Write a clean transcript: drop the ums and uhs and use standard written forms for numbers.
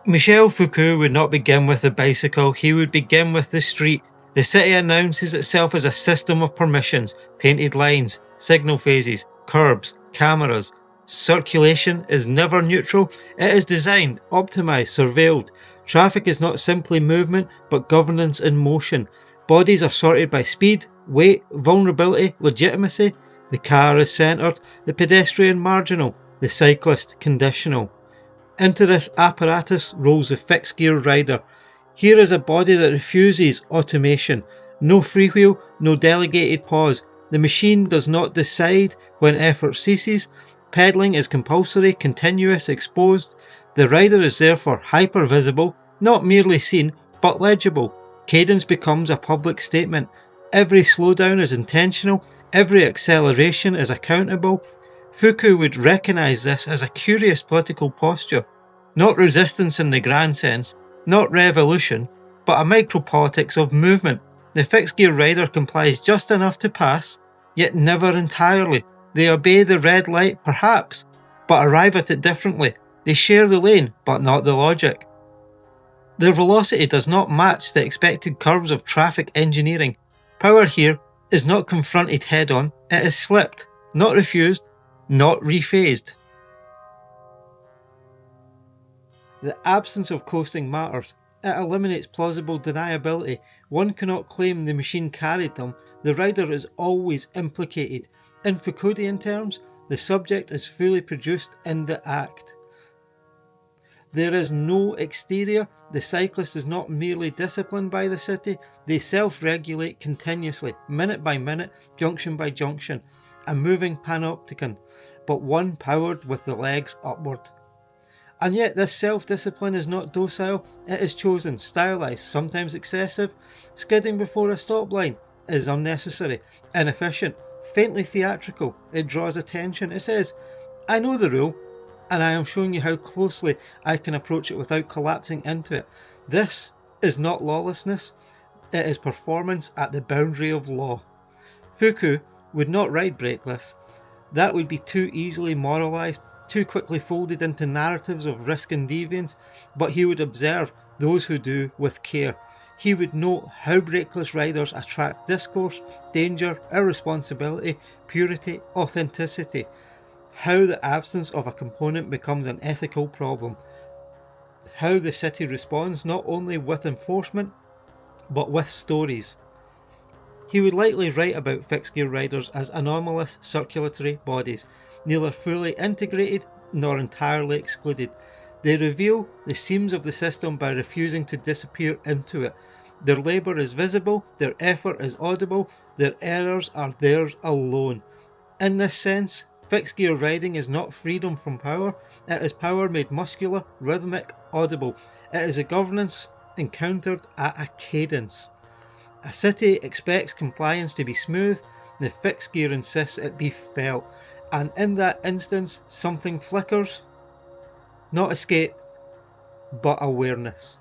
Michel Foucault would not begin with the bicycle, he would begin with the street. The city announces itself as a system of permissions, painted lines, signal phases, curbs, cameras. Circulation is never neutral, it is designed, optimised, surveilled. Traffic is not simply movement, but governance in motion. Bodies are sorted by speed, weight, vulnerability, legitimacy. The car is centred, the pedestrian marginal, the cyclist conditional. Into this apparatus rolls the fixed gear rider. Here is a body that refuses automation. No freewheel, no delegated pause. The machine does not decide when effort ceases. Pedalling is compulsory, continuous, exposed. The rider is therefore hyper-visible, not merely seen, but legible. Cadence becomes a public statement. Every slowdown is intentional, every acceleration is accountable. Foucault would recognise this as a curious political posture. Not resistance in the grand sense, not revolution, but a micropolitics of movement. The fixed gear rider complies just enough to pass, yet never entirely. They obey the red light, perhaps, but arrive at it differently. They share the lane, but not the logic. Their velocity does not match the expected curves of traffic engineering. Power here is not confronted head-on, it is slipped, not refused, not rephased. The absence of coasting matters. It eliminates plausible deniability. One cannot claim the machine carried them. The rider is always implicated. In Foucauldian terms, the subject is fully produced in the act. There is no exterior. The cyclist is not merely disciplined by the city. They self-regulate continuously, minute by minute, junction by junction. A moving panopticon, but one powered with the legs upward. And yet this self-discipline is not docile, it is chosen, stylised, sometimes excessive. Skidding before a stop line is unnecessary, inefficient, faintly theatrical. It draws attention. It says, I know the rule, and I am showing you how closely I can approach it without collapsing into it. This is not lawlessness, it is performance at the boundary of law. Foucault would not ride brakeless. That would be too easily moralised, too quickly folded into narratives of risk and deviance, but he would observe those who do with care. He would note how brakeless riders attract discourse, danger, irresponsibility, purity, authenticity, how the absence of a component becomes an ethical problem, how the city responds not only with enforcement, but with stories. He would likely write about fixed gear riders as anomalous circulatory bodies, neither fully integrated nor entirely excluded. They reveal the seams of the system by refusing to disappear into it. Their labour is visible, their effort is audible, their errors are theirs alone. In this sense, fixed gear riding is not freedom from power, it is power made muscular, rhythmic, audible. It is a governance encountered at a cadence. A city expects compliance to be smooth, the fixed gear insists it be felt, and in that instance something flickers. Not escape, but awareness.